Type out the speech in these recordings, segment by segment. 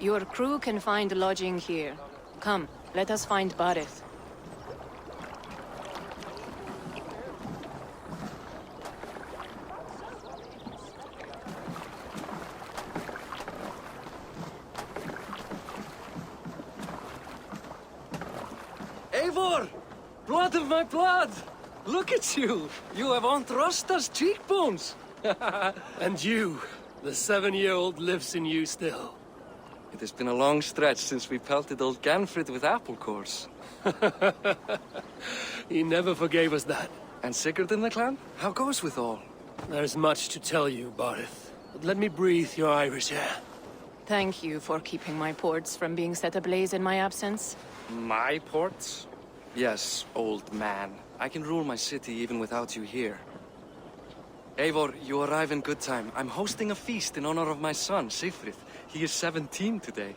Your crew can find lodging here. Come, let us find Barith. Eivor! Blood of my blood! Look at you! You have Aunt Rosta's cheekbones! And you, the 7-year-old lives in you still. It has been a long stretch since we pelted old Ganfrid with apple cores. He never forgave us that. And Sigurd in the clan? How goes with all? There's much to tell you, Barith. But let me breathe your Irish air. Thank you for keeping my ports from being set ablaze in my absence. My ports? Yes, old man. I can rule my city even without you here. Eivor, you arrive in good time. I'm hosting a feast in honor of my son, Sigfrid. He is 17 today.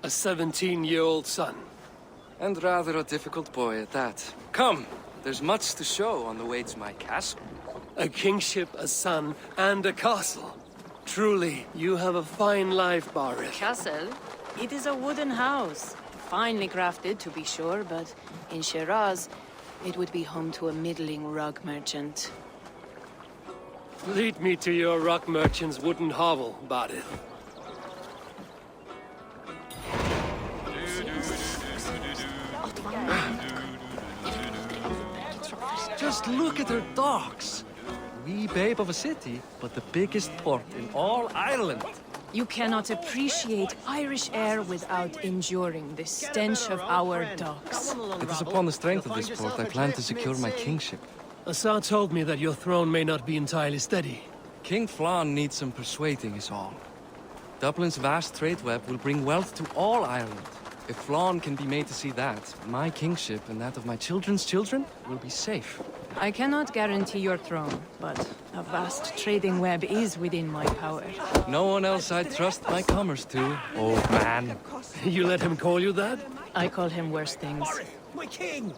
A 17-year-old son. And rather a difficult boy at that. Come, there's much to show on the way to my castle. A kingship, a son, and a castle. Truly, you have a fine life, Barith. Castle? It is a wooden house. Finely crafted, to be sure, but in Shiraz, it would be home to a middling rug merchant. Lead me to your rock merchant's wooden hovel, Barith. Just look at her docks. Wee babe of a city, but the biggest port in all Ireland. You cannot appreciate Irish air without enduring the stench of our docks. It is upon the strength of this port I plan to secure my kingship. Assar told me that your throne may not be entirely steady. King Flann needs some persuading is all. Dublin's vast trade web will bring wealth to all Ireland. If Flann can be made to see that, my kingship and that of my children's children will be safe. I cannot guarantee your throne, but a vast trading web is within my power. No one else I'd trust my commerce to, old man. You let him call you that? I call him worse things. My king!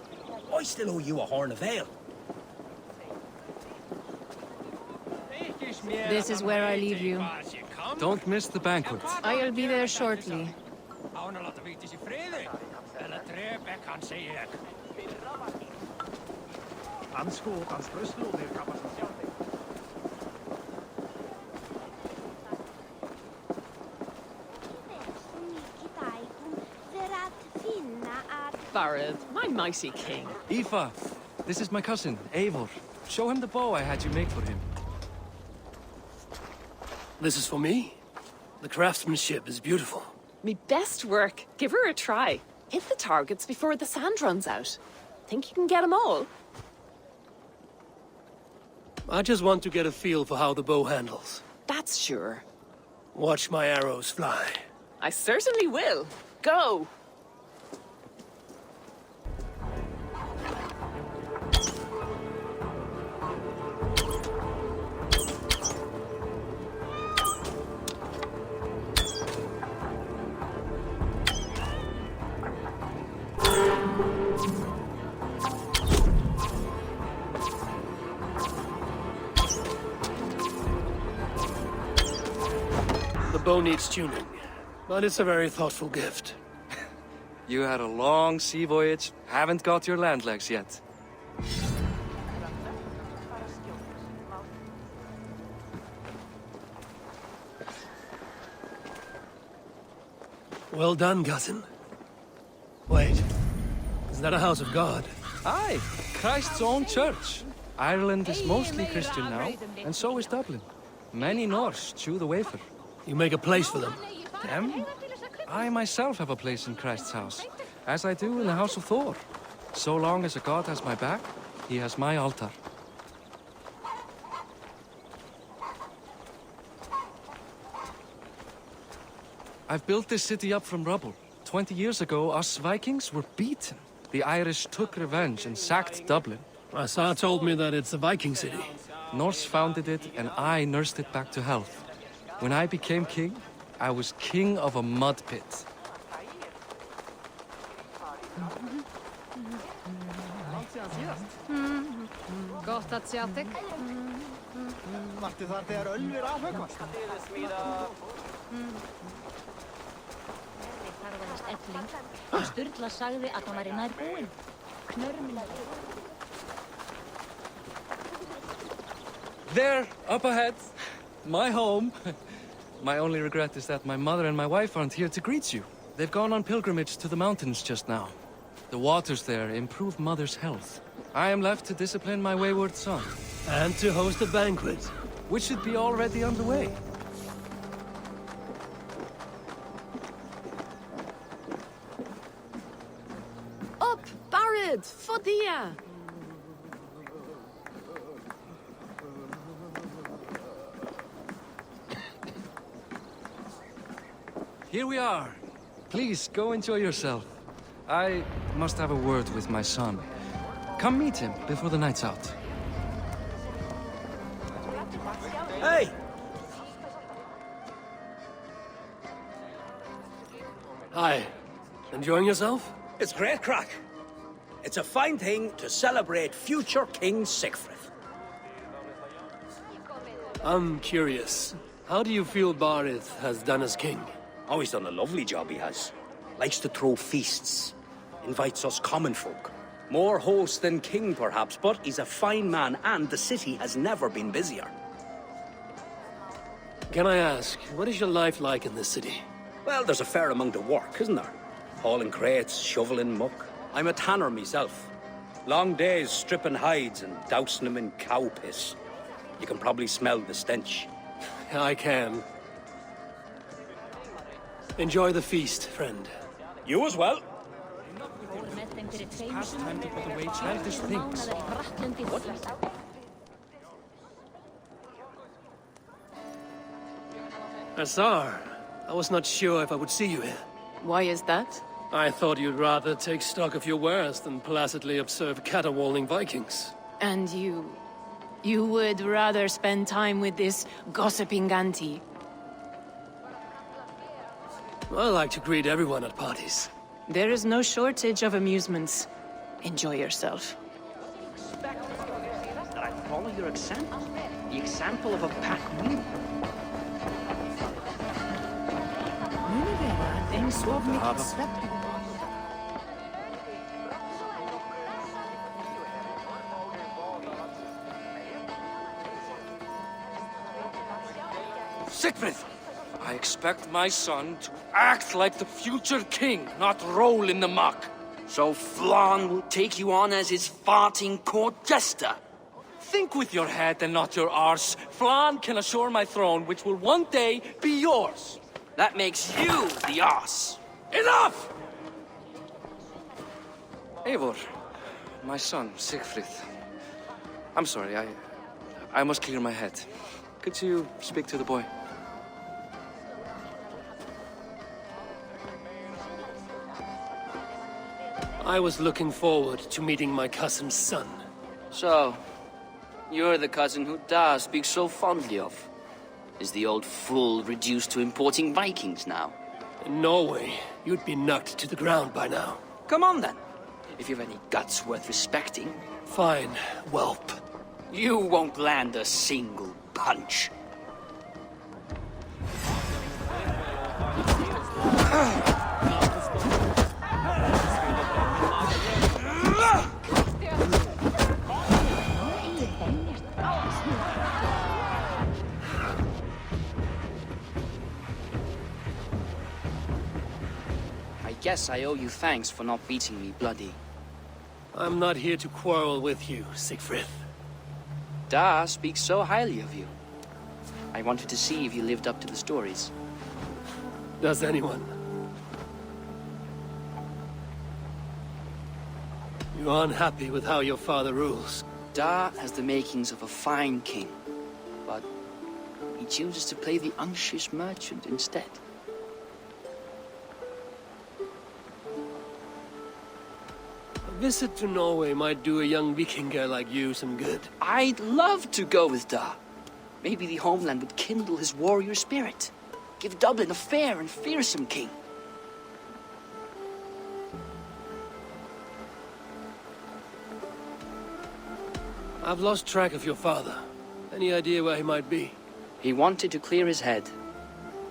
I still owe you a horn of ale. This is where I leave you. Don't miss the banquet. I'll be there shortly. Barad, my mighty king. Aoife, this is my cousin, Eivor. Show him the bow I had you make for him. This is for me? The craftsmanship is beautiful. Me best work. Give her a try. Hit the targets before the sand runs out. Think you can get them all? I just want to get a feel for how the bow handles. That's sure. Watch my arrows fly. I certainly will. Go! The bow needs tuning, but it's a very thoughtful gift. You had a long sea voyage, haven't got your land legs yet. Well done, cousin. Wait, is that a house of God? Aye, Christ's own church. Ireland is mostly Christian now, and so is Dublin. Many Norse chew the wafer. You make a place for them. Them? I myself have a place in Christ's house, as I do in the house of Thor. So long as a god has my back, he has my altar. I've built this city up from rubble. 20 years ago, us Vikings were beaten. The Irish took revenge and sacked Dublin. Assar told me that it's a Viking city. Norse founded it, and I nursed it back to health. When I became king, I was king of a mud pit. Gott att se þig. Vartu þar þegar Ölvir afhöggvast? Sturla sagði að hann væri nær búinn. There, up ahead. My home. My only regret is that my mother and my wife aren't here to greet you. They've gone on pilgrimage to the mountains just now. The waters there improve Mother's health. I am left to discipline my wayward son. And to host a banquet. Which should be already underway. Up, Barid, Fodia. Here we are. Please, go enjoy yourself. I must have a word with my son. Come meet him before the night's out. Hey! Hi. Enjoying yourself? It's great crack. It's a fine thing to celebrate future King Siegfried. I'm curious. How do you feel Barith has done as king? Oh, he's done a lovely job, he has. Likes to throw feasts. Invites us common folk. More host than king, perhaps, but he's a fine man, and the city has never been busier. Can I ask, what is your life like in this city? Well, there's a fair amount of work, isn't there? Hauling crates, shoveling muck. I'm a tanner myself. Long days stripping hides and dousing them in cow piss. You can probably smell the stench. I can. Enjoy the feast, friend. You as well. Past time to put away childish things. Azar, I was not sure if I would see you here. Why is that? I thought you'd rather take stock of your wares than placidly observe caterwauling Vikings. And you... you would rather spend time with this gossiping auntie? I like to greet everyone at parties. There is no shortage of amusements. Enjoy yourself. That I follow your example. The example of a pack wheel. Siegfried! I expect my son to act like the future king, not roll in the muck. So Flan will take you on as his farting court jester. Think with your head and not your arse. Flan can assure my throne, which will one day be yours. That makes you the ass. Enough! Eivor, my son, Siegfried. I'm sorry, I must clear my head. Could you speak to the boy? I was looking forward to meeting my cousin's son. So, you're the cousin who Da speaks so fondly of. Is the old fool reduced to importing Vikings now? In Norway, you'd be knocked to the ground by now. Come on then, if you've any guts worth respecting. Fine, whelp. You won't land a single punch. I guess I owe you thanks for not beating me bloody. I'm not here to quarrel with you, Siegfried. Da speaks so highly of you. I wanted to see if you lived up to the stories. Does anyone? You are unhappy with how your father rules. Da has the makings of a fine king, but he chooses to play the unctuous merchant instead. A visit to Norway might do a young Vikinger like you some good. I'd love to go with Da. Maybe the homeland would kindle his warrior spirit. Give Dublin a fair and fearsome king. I've lost track of your father. Any idea where he might be? He wanted to clear his head.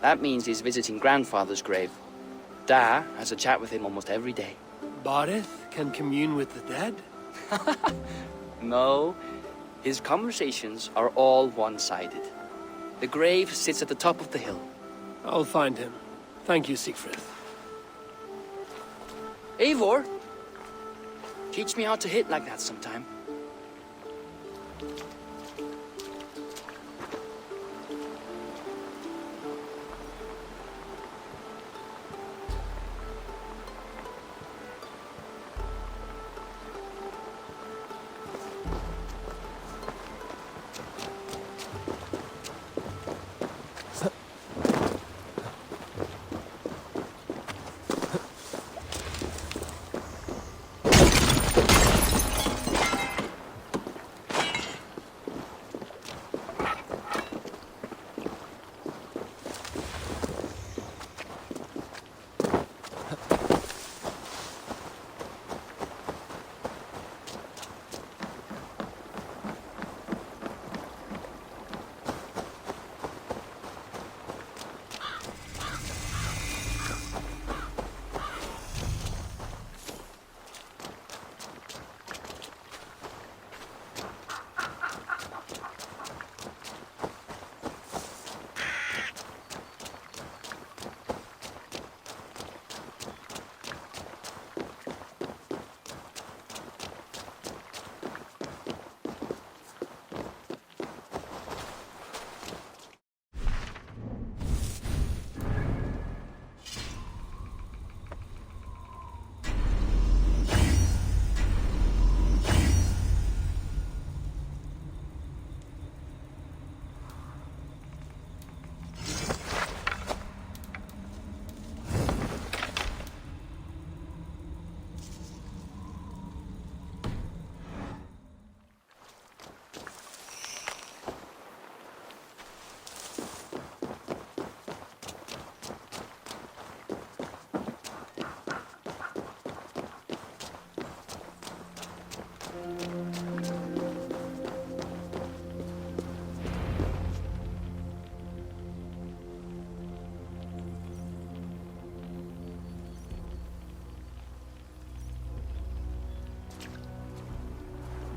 That means he's visiting grandfather's grave. Da has a chat with him almost every day. Barith can commune with the dead? No, his conversations are all one-sided. The grave sits at the top of the hill. I'll find him. Thank you, Siegfried. Eivor, teach me how to hit like that sometime.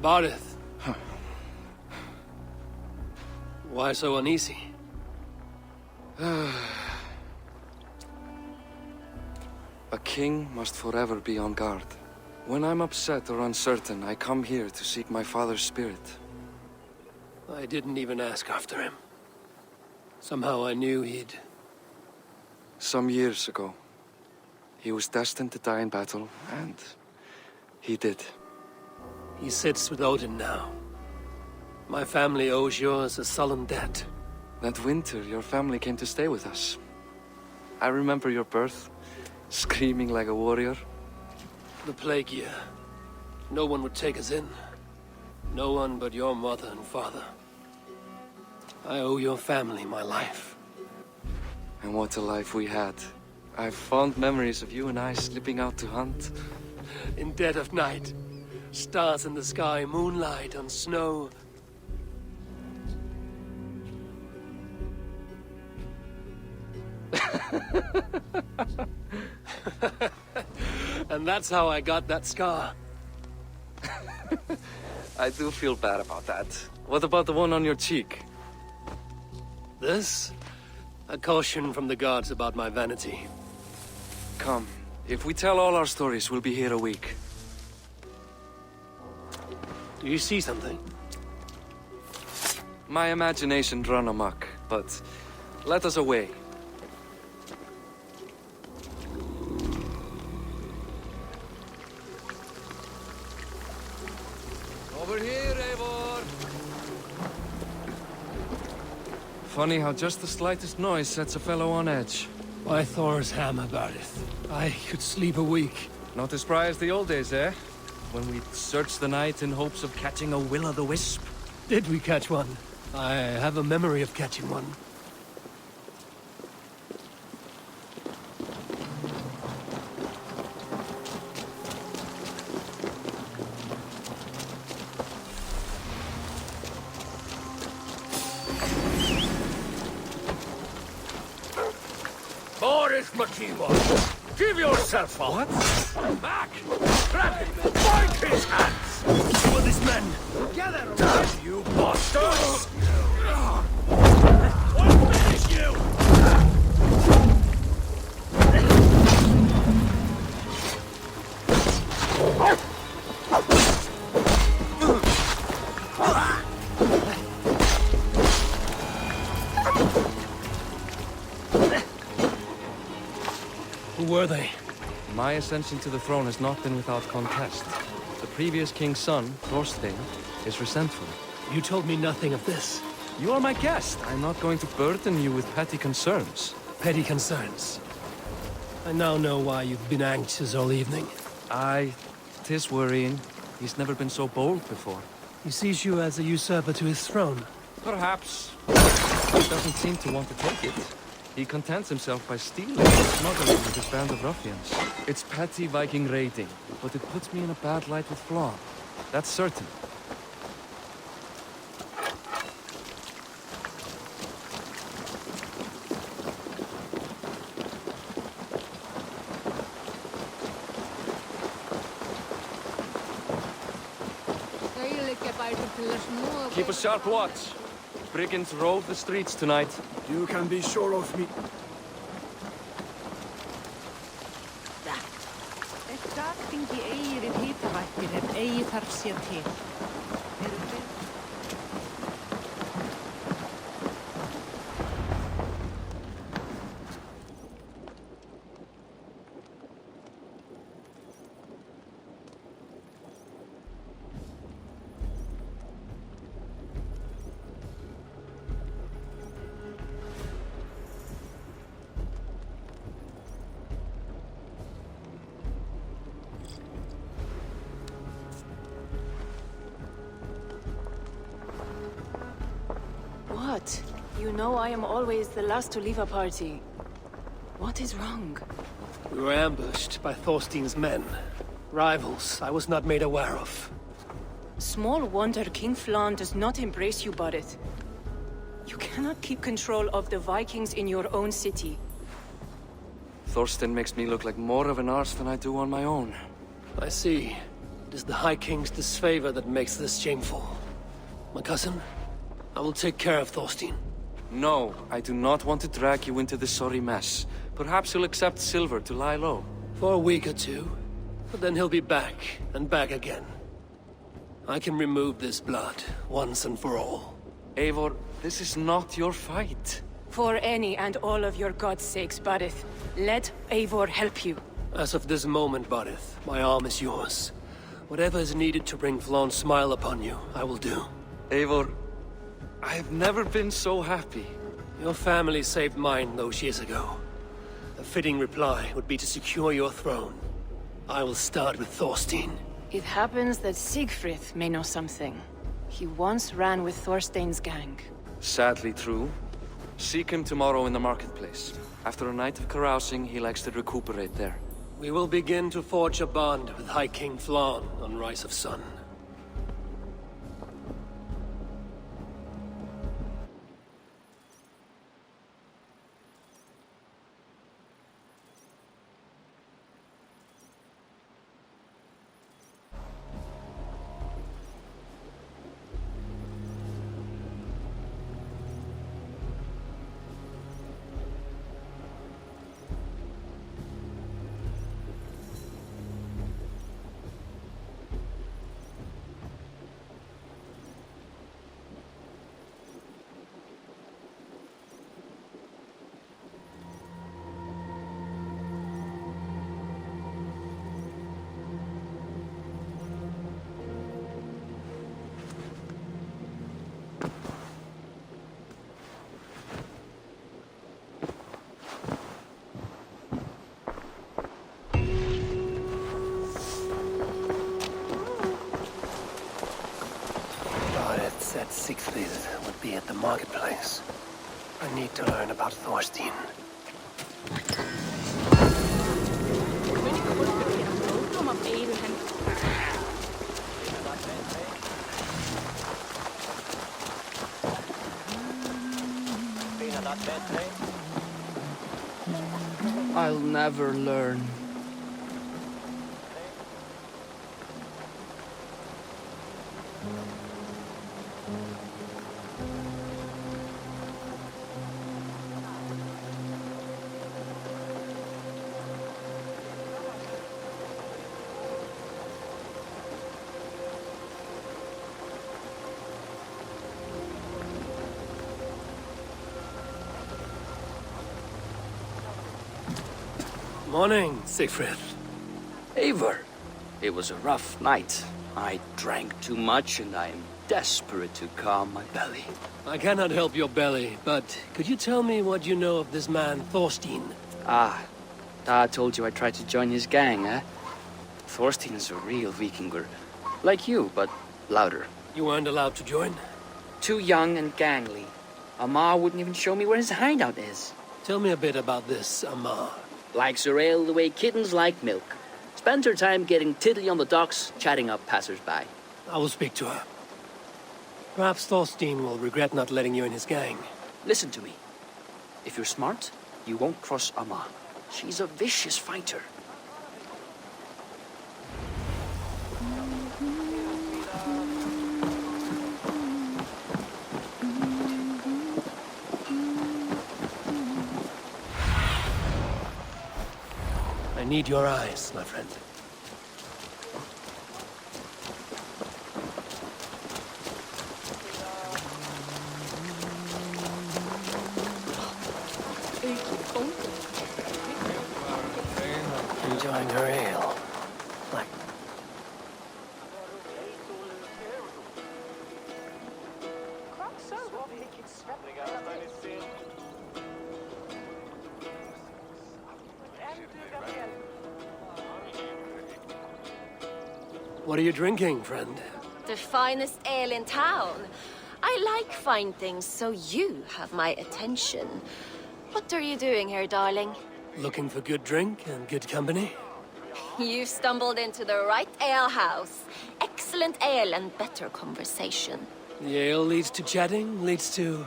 Barith. Why so uneasy? A king must forever be on guard. When I'm upset or uncertain, I come here to seek my father's spirit. I didn't even ask after him. Somehow I knew he'd... Some years ago, he was destined to die in battle, and he did. He sits with Odin now. My family owes yours a sullen debt. That winter, your family came to stay with us. I remember your birth, screaming like a warrior. The plague year. No one would take us in. No one but your mother and father. I owe your family my life. And what a life we had. I have fond memories of you and I slipping out to hunt. In dead of night. Stars in the sky, moonlight on snow. And that's how I got that scar. I do feel bad about that. What about the one on your cheek? This? A caution from the gods about my vanity. Come, if we tell all our stories, we'll be here a week. Do you see something? My imagination run amok, but let us away. Over here, Eivor! Funny how just the slightest noise sets a fellow on edge. By Thor's hammer, Barith. I could sleep a week. Not as spry as the old days, eh? When we'd search the night in hopes of catching a will-o'-the-wisp. Did we catch one? I have a memory of catching one. Boris Makiwa, give yourself up. What? Back! Grab him! Break his hands! For this men! Together! Damn you bastards! I'll finish you! Who were they? My ascension to the throne has not been without contest. The previous king's son, Thorstein, is resentful. You told me nothing of this. You are my guest. I'm not going to burden you with petty concerns. Petty concerns. I now know why you've been anxious all evening. Aye, 'tis worrying. He's never been so bold before. He sees you as a usurper to his throne. Perhaps. He doesn't seem to want to take it. He contents himself by stealing and smuggling with his band of ruffians. It's petty Viking raiding, but it puts me in a bad light with Flann. That's certain. Keep a sharp watch. Brigands rove the streets tonight. You can be sure of me. What? You know I am always the last to leave a party. What is wrong? We were ambushed by Thorstein's men. Rivals I was not made aware of. Small wonder King Flann does not embrace you, Borith. You cannot keep control of the Vikings in your own city. Thorstein makes me look like more of an arse than I do on my own. I see. It is the High King's disfavor that makes this shameful. My cousin, I will take care of Thorstein. No, I do not want to drag you into this sorry mess. Perhaps he'll accept silver to lie low. For a week or two, but then he'll be back, and back again. I can remove this blood, once and for all. Eivor, this is not your fight. For any and all of your god's sakes, Borith, let Eivor help you. As of this moment, Borith, my arm is yours. Whatever is needed to bring Flann's smile upon you, I will do. Eivor, I have never been so happy. Your family saved mine those years ago. A fitting reply would be to secure your throne. I will start with Thorstein. It happens that Siegfried may know something. He once ran with Thorstein's gang. Sadly true. Seek him tomorrow in the marketplace. After a night of carousing, he likes to recuperate there. We will begin to forge a bond with High King Flann on Rise of Sun. Said Siegfried would be at the marketplace. I need to learn about Thorstein. I'll never learn. Morning, Siegfried. Eivor, it was a rough night. I drank too much and I am desperate to calm my belly. I cannot help your belly, but could you tell me what you know of this man, Thorstein? Ah, Dad told you I tried to join his gang, eh? Thorstein is a real Vikinger. Like you, but louder. You weren't allowed to join? Too young and gangly. Amar wouldn't even show me where his hideout is. Tell me a bit about this Amar. Likes her ale the way kittens like milk. Spends her time getting tiddly on the docks, chatting up passers-by. I will speak to her. Perhaps Thorstein will regret not letting you in his gang. Listen to me. If you're smart, you won't cross Amma. She's a vicious fighter. I need your eyes, my friend. Enjoying her ale. Like... What are you drinking, friend? The finest ale in town. I like fine things, so you have my attention. What are you doing here, darling? Looking for good drink and good company? You've stumbled into the right alehouse. Excellent ale and better conversation. The ale leads to chatting, leads to...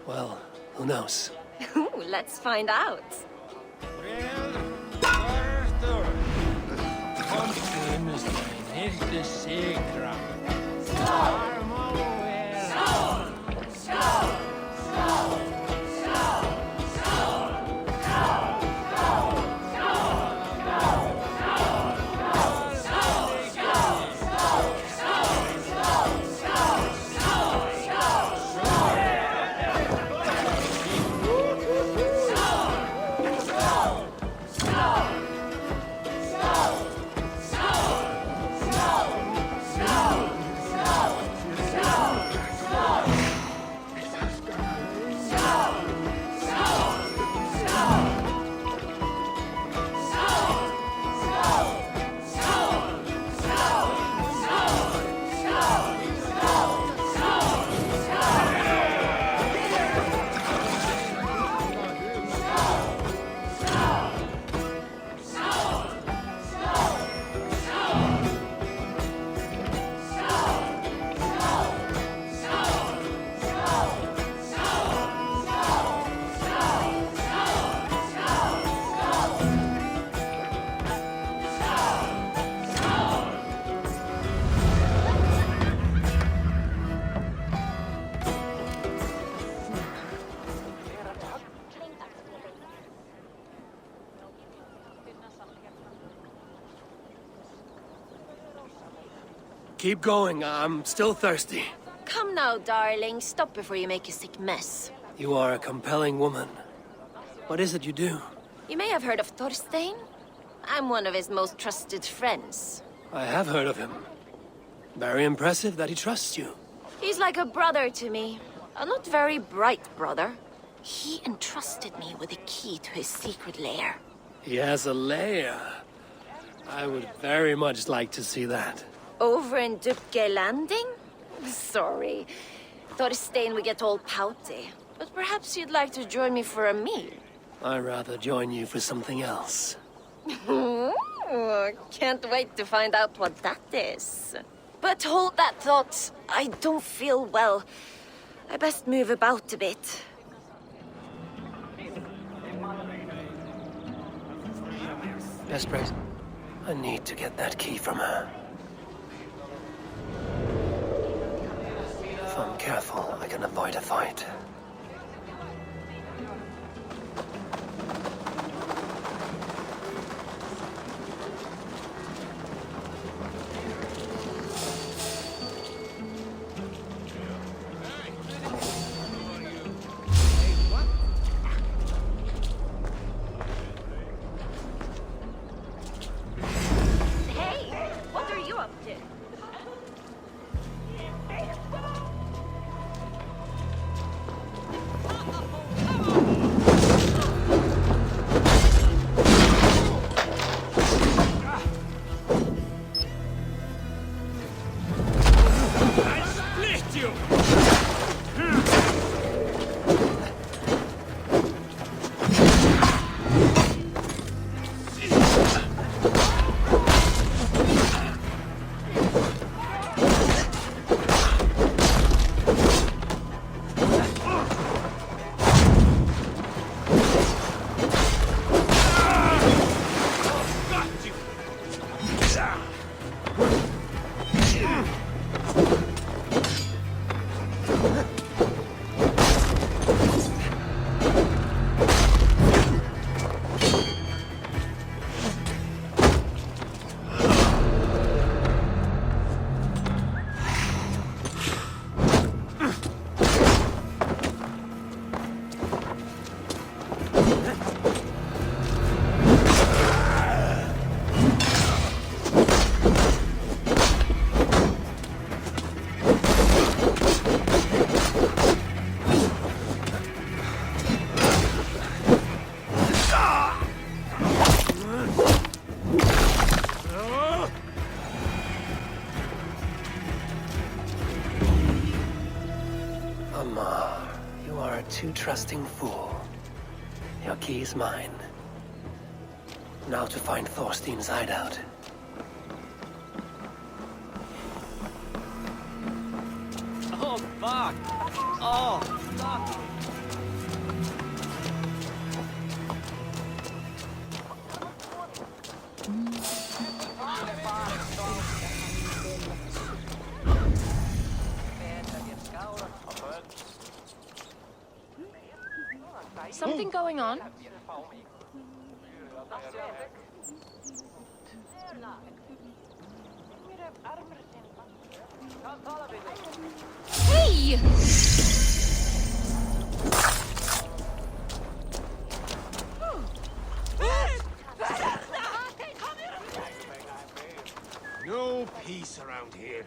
well, who knows? Ooh, let's find out. Keep going, I'm still thirsty. Come now, darling. Stop before you make a sick mess. You are a compelling woman. What is it you do? You may have heard of Thorstein. I'm one of his most trusted friends. I have heard of him. Very impressive that he trusts you. He's like a brother to me. A not very bright brother. He entrusted me with the key to his secret lair. He has a lair. I would very much like to see that. Over in Dupke Landing? Sorry. Thorstein would get all pouty. But perhaps you'd like to join me for a meal. I'd rather join you for something else. Can't wait to find out what that is. But hold that thought. I don't feel well. I best move about a bit. Best price. I need to get that key from her. If I'm careful, I can avoid a fight. Hey, what are you up to? Split you! Got you! Amar, you are a too trusting fool. Your key is mine. Now to find Thorstein's hideout. Oh, fuck! Oh, fuck! Something going on? Hey! No peace around here.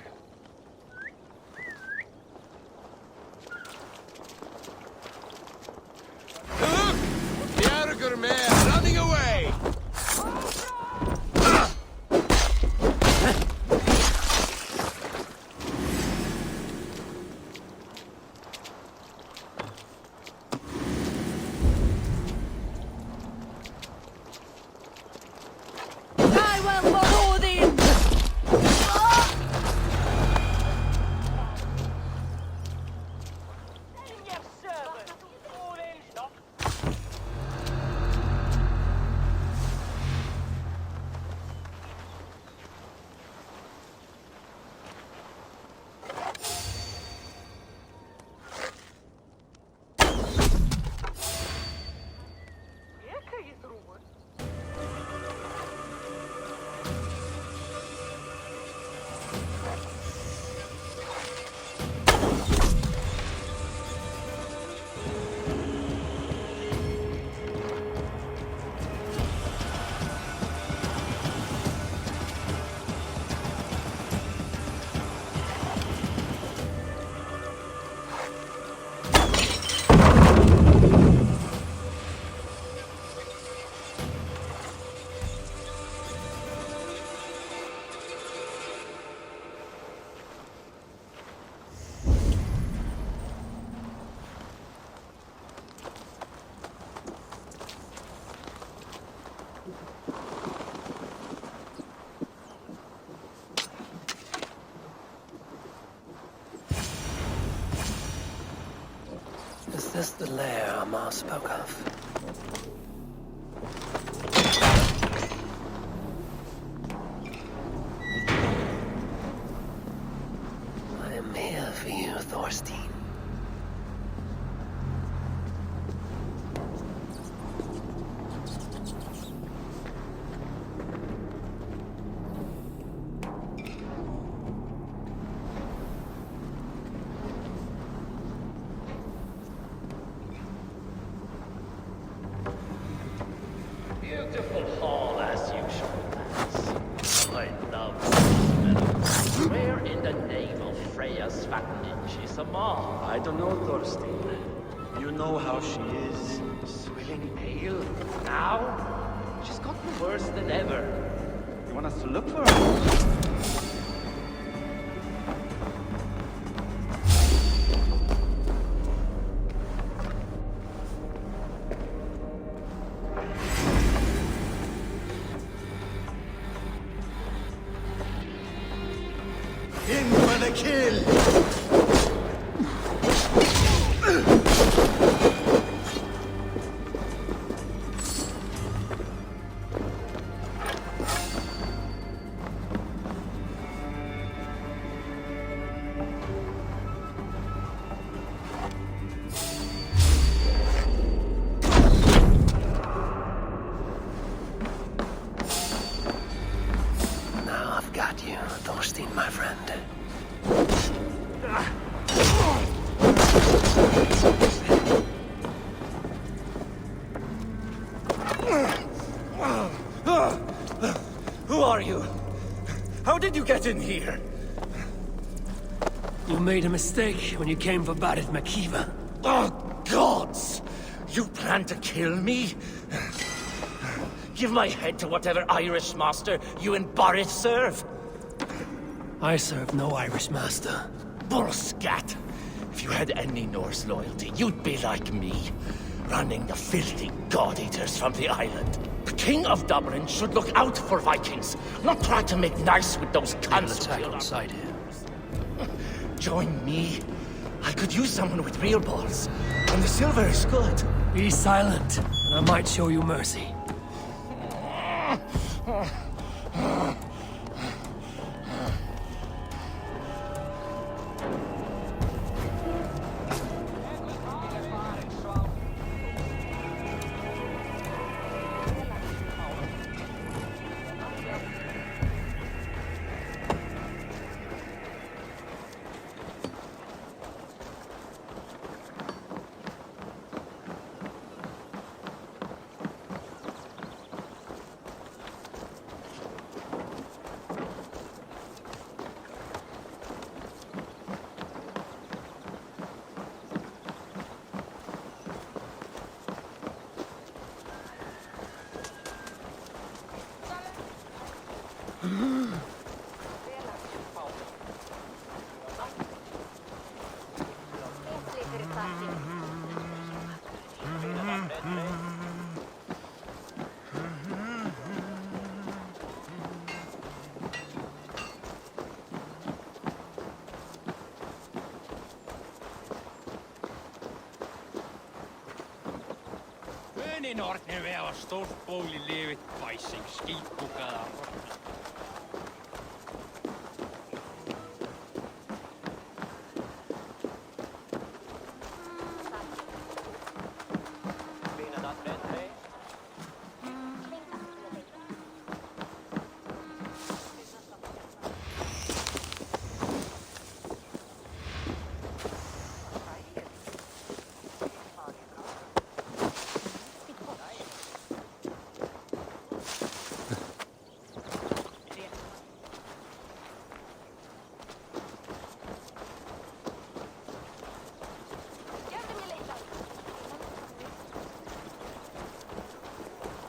Look! The Arger mare running away! I will follow them! Is this the lair Amar spoke of? beautiful hall as usual, lads. I love this meadow. Where in the name of Freya's fat ninja is Amal? I don't know, Thorstein. You know how she is. Swilling pale. Now? She's gotten worse than ever. You want us to look for her? In for the kill! Now I've got you, Thorstein, my friend. Who are you? How did you get in here? You made a mistake when you came for Barit Makiva. Oh, gods! You plan to kill me? Give my head to whatever Irish master you and Boris serve. I serve no Irish master. Bullscat! If you had any Norse loyalty, you'd be like me, running the filthy god-eaters from the island. The King of Dublin should look out for Vikings, not try to make nice with those cunts. Attack inside here. Join me. I could use someone with real balls, and the silver is good. Be silent, and I might show you mercy. Niin ordner være stortbolig levet bajsing skidbukada.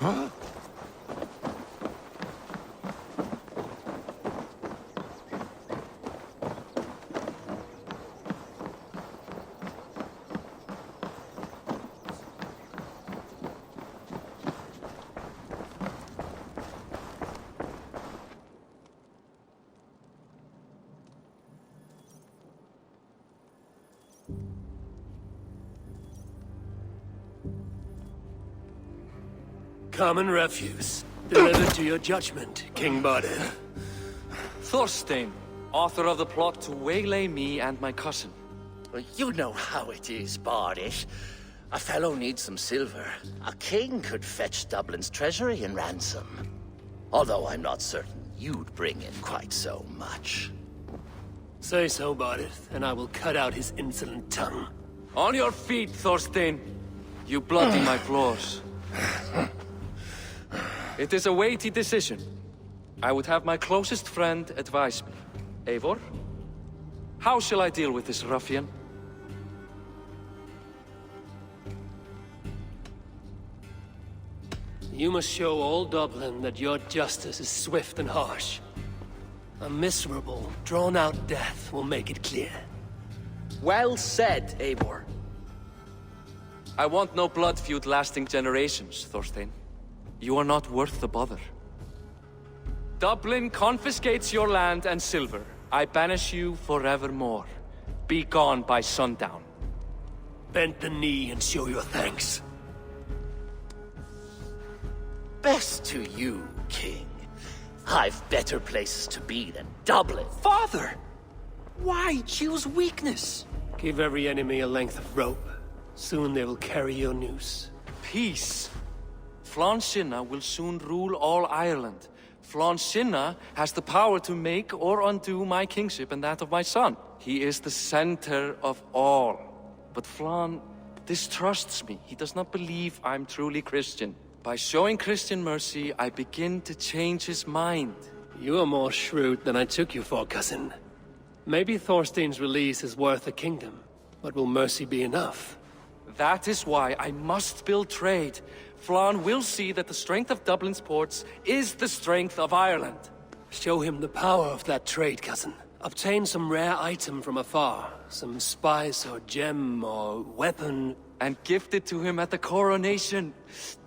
Huh? Common refuse. Delivered to your judgment, King Badir. Thorstein, author of the plot to waylay me and my cousin. Well, you know how it is, Bardish. A fellow needs some silver. A king could fetch Dublin's treasury in ransom. Although I'm not certain you'd bring in quite so much. Say so, Badir, and I will cut out his insolent tongue. On your feet, Thorstein. You bloody my floors. It is a weighty decision. I would have my closest friend advise me. Eivor, how shall I deal with this ruffian? You must show all Dublin that your justice is swift and harsh. A miserable, drawn-out death will make it clear. Well said, Eivor. I want no blood feud lasting generations, Thorstein. You are not worth the bother. Dublin confiscates your land and silver. I banish you forevermore. Be gone by sundown. Bend the knee and show your thanks. Best to you, King. I've better places to be than Dublin. Father! Why choose weakness? Give every enemy a length of rope. Soon they will carry your noose. Peace. Flann Sinna will soon rule all Ireland. Flann Sinna has the power to make or undo my kingship and that of my son. He is the center of all. But Flann distrusts me. He does not believe I'm truly Christian. By showing Christian mercy, I begin to change his mind. You are more shrewd than I took you for, cousin. Maybe Thorstein's release is worth a kingdom, but will mercy be enough? That is why I must build trade. Flann will see that the strength of Dublin's ports is the strength of Ireland. Show him the power of that trade, cousin. Obtain some rare item from afar. Some spice or gem or weapon. And gift it to him at the coronation.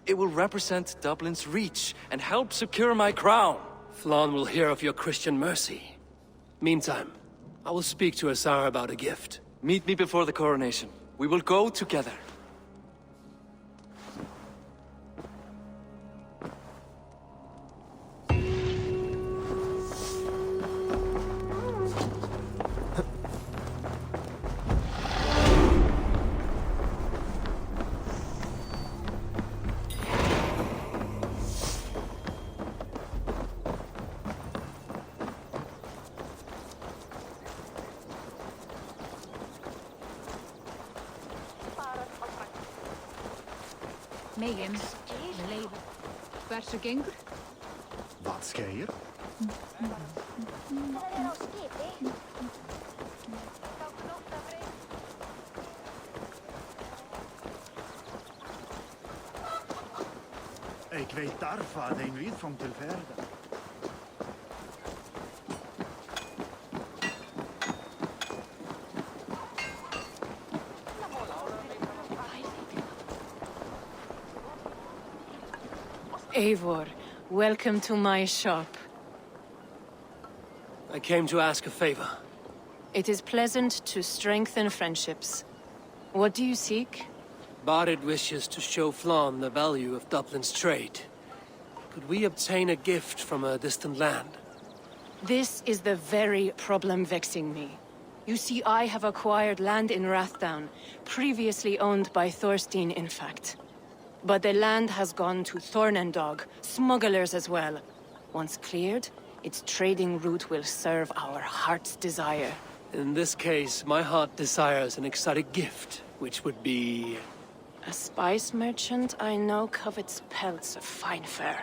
It will represent Dublin's reach and help secure my crown. Flann will hear of your Christian mercy. Meantime, I will speak to Asar about a gift. Meet me before the coronation. We will go together. Megan, leven. Hversu gengur? Wat skeir? Ik weet daarvan een lied van te verder. Eivor, welcome to my shop. I came to ask a favor. It is pleasant to strengthen friendships. What do you seek? Barid wishes to show Flann the value of Dublin's trade. Could we obtain a gift from a distant land? This is the very problem vexing me. You see, I have acquired land in Rathdown, previously owned by Thorstein, in fact. But the land has gone to Thornendog, smugglers as well. Once cleared, its trading route will serve our heart's desire. In this case, my heart desires an exotic gift, which would be... A spice merchant I know covets pelts of fine fur.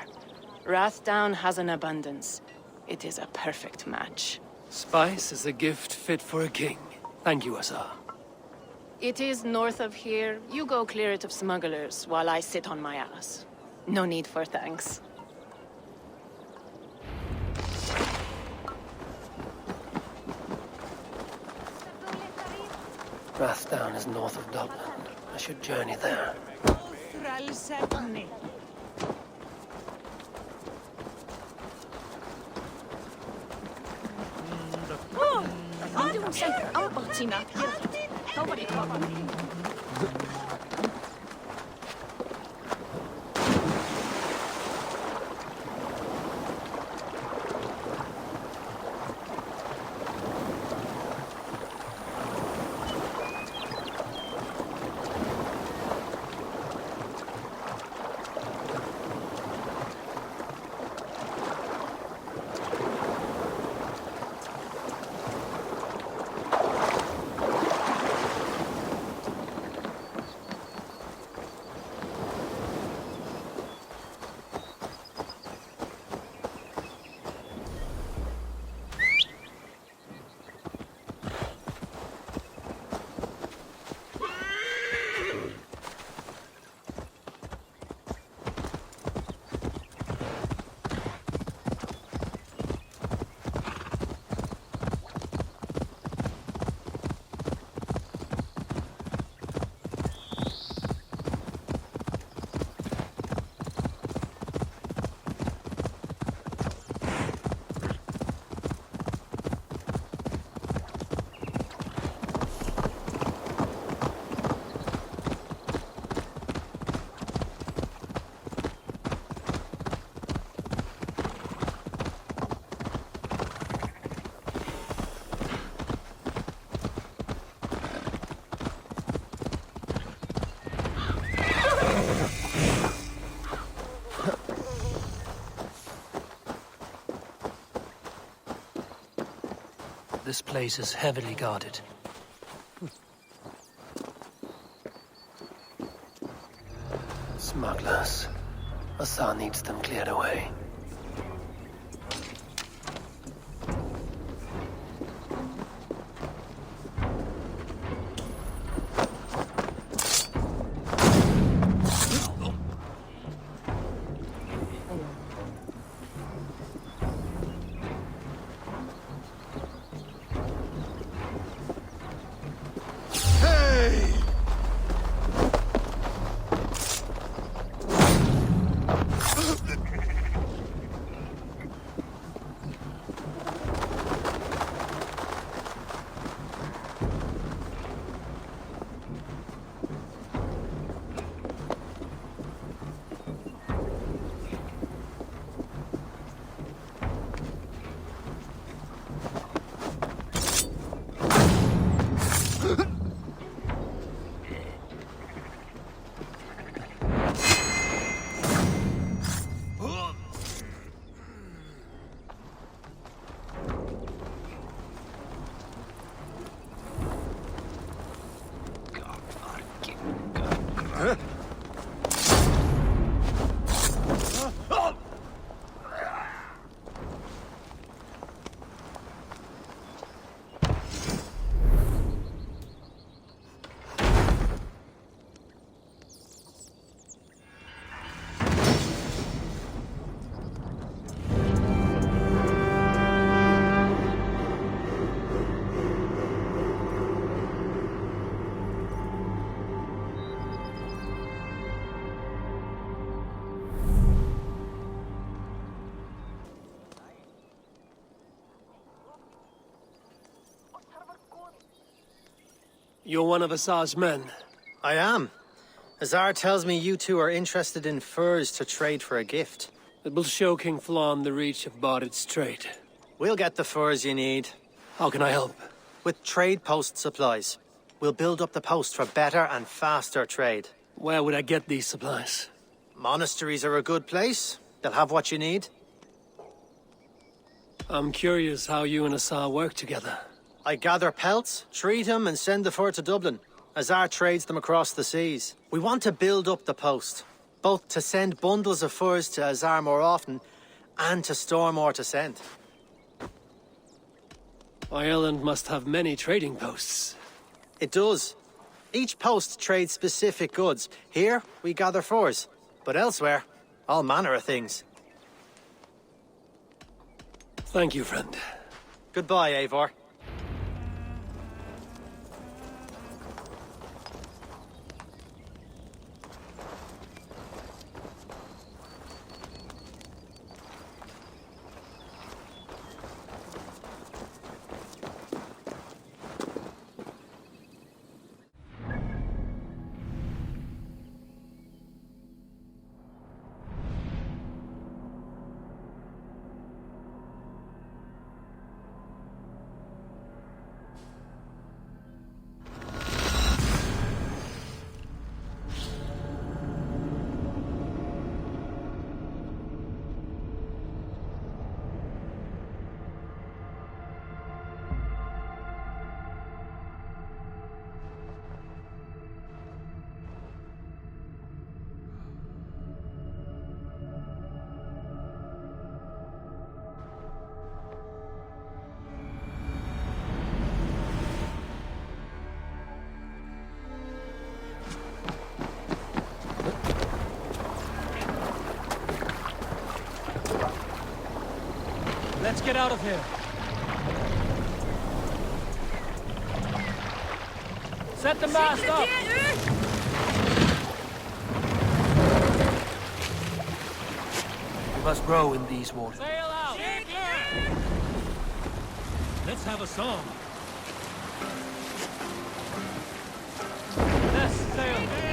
Rathdown has an abundance. It is a perfect match. Spice is a gift fit for a king. Thank you, Asar. It is north of here. You go clear it of smugglers, while I sit on my ass. No need for thanks. Rathdown is north of Dublin. I should journey there. this place is heavily guarded. Smugglers. Azar needs them cleared away. You're one of Azar's men. I am. Azar tells me you two are interested in furs to trade for a gift. It will show King Flan the reach of Bardet's trade. We'll get the furs you need. How can I help? With trade post supplies. We'll build up the post for better and faster trade. Where would I get these supplies? Monasteries are a good place. They'll have what you need. I'm curious how you and Azar work together. I gather pelts, treat them, and send the fur to Dublin. Azar trades them across the seas. We want to build up the post, both to send bundles of furs to Azar more often, and to store more to send. Ireland must have many trading posts. It does. Each post trades specific goods. Here, we gather furs. But elsewhere, all manner of things. Thank you, friend. Goodbye, Eivor. Let's get out of here. Set the mast up! We must row in these waters. Sail out! Let's have a song. Yes, sail!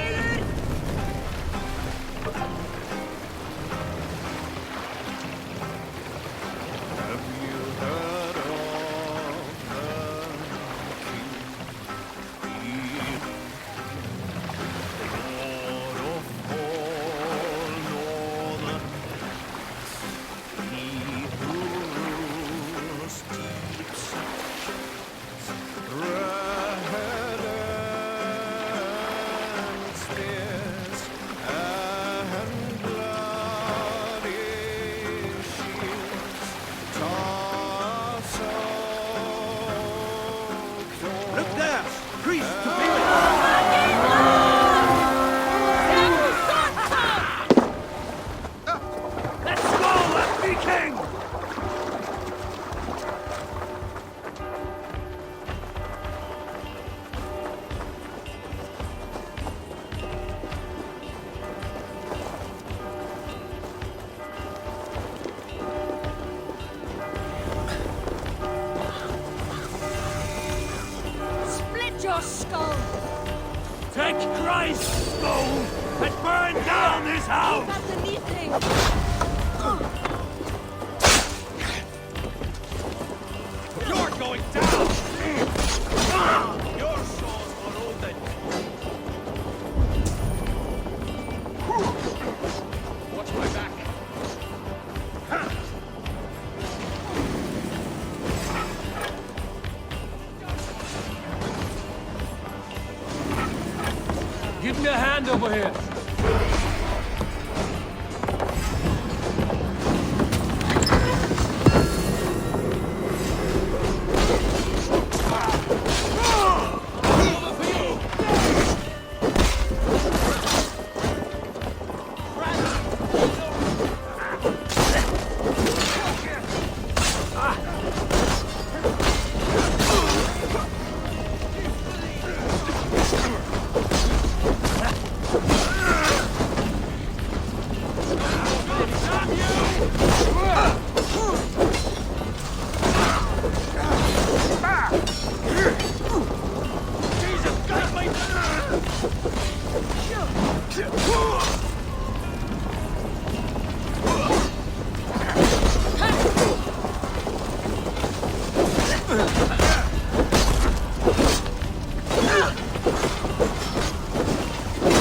your skull! Take Christ's skull and burn down this house! That's the neat thing! You're going down! Your souls are open! Watch my back! Give me a hand over here!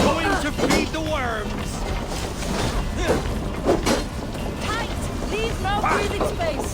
Going to feed the worms! Tight! Leave no breathing space!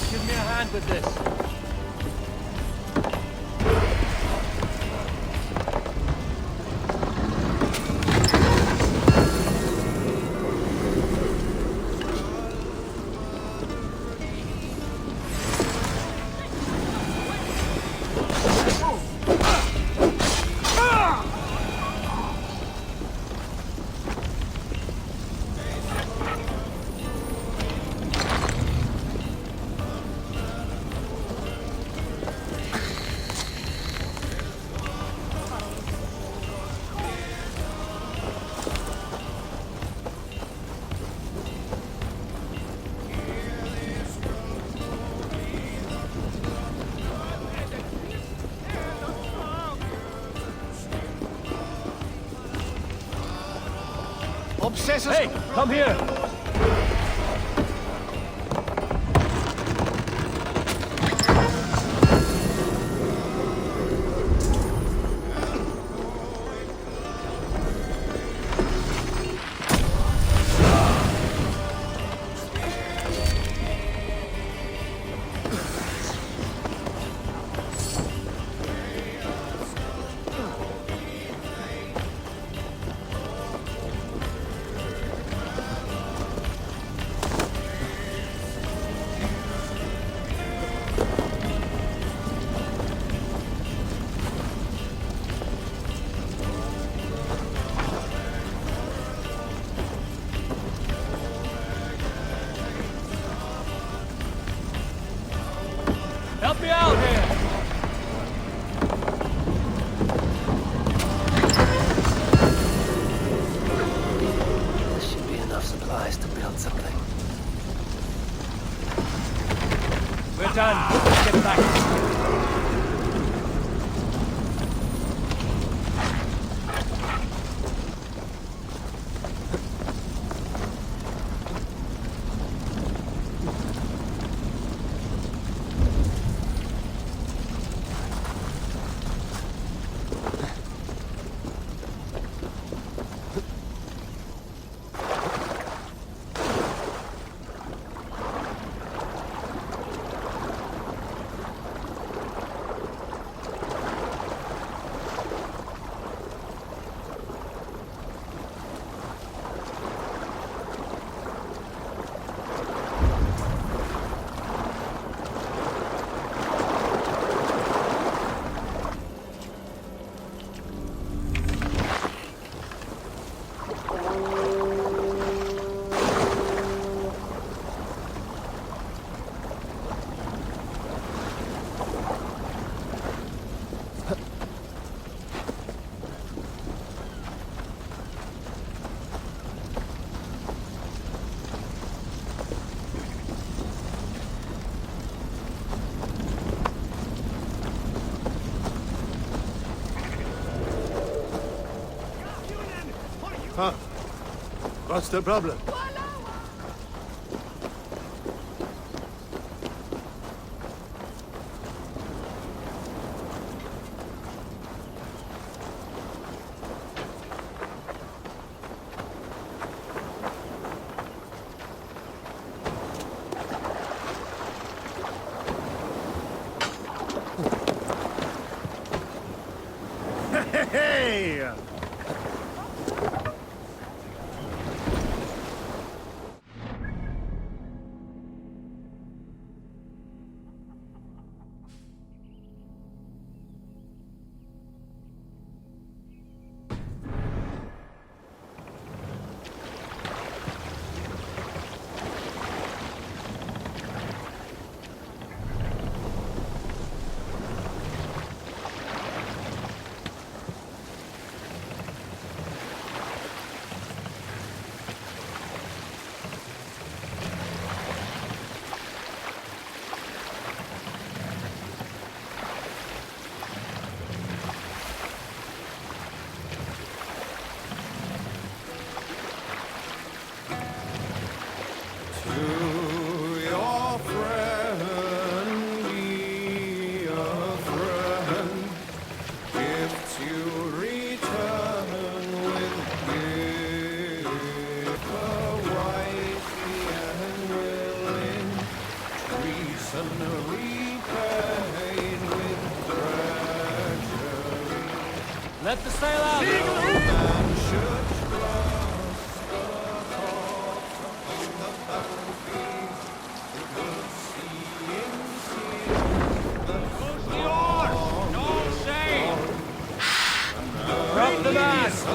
Give me a hand with this. Hey, come here! Help me out here! This should be enough supplies to build something. We're done. Let's get back. Huh? What's the problem? Hey! Let the sail out! Drop the mast!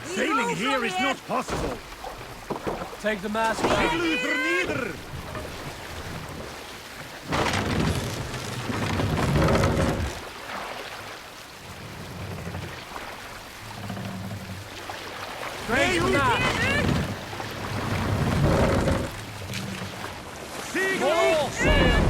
Sailing here is not possible. Take the mast back. Neither. Raise the mast. All sail.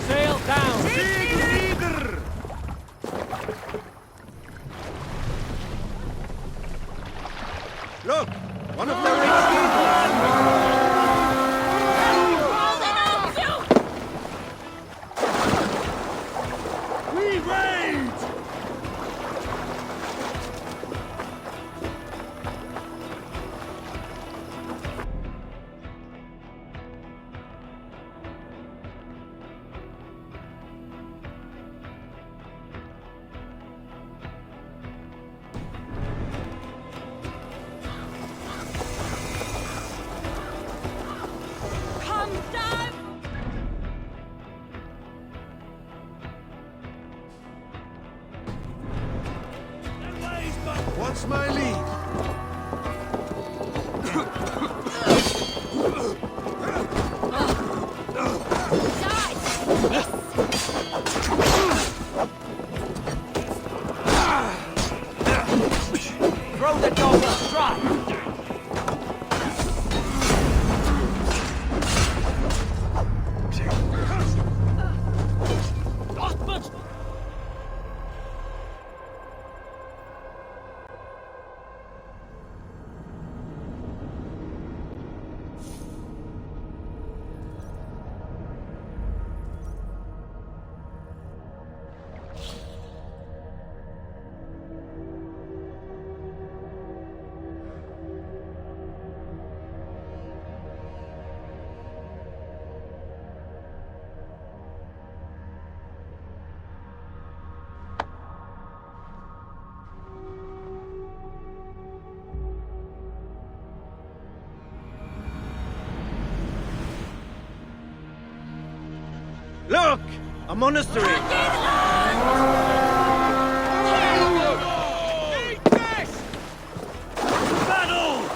Sail down! Look! One of the rigs. We raid! What's my lead? Throw the dog up, try! Look! A monastery! Battle!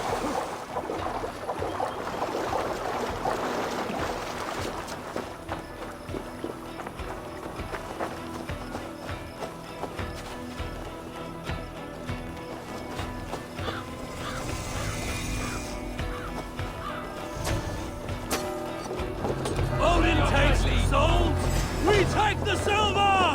Odin takes the souls, we take the silver!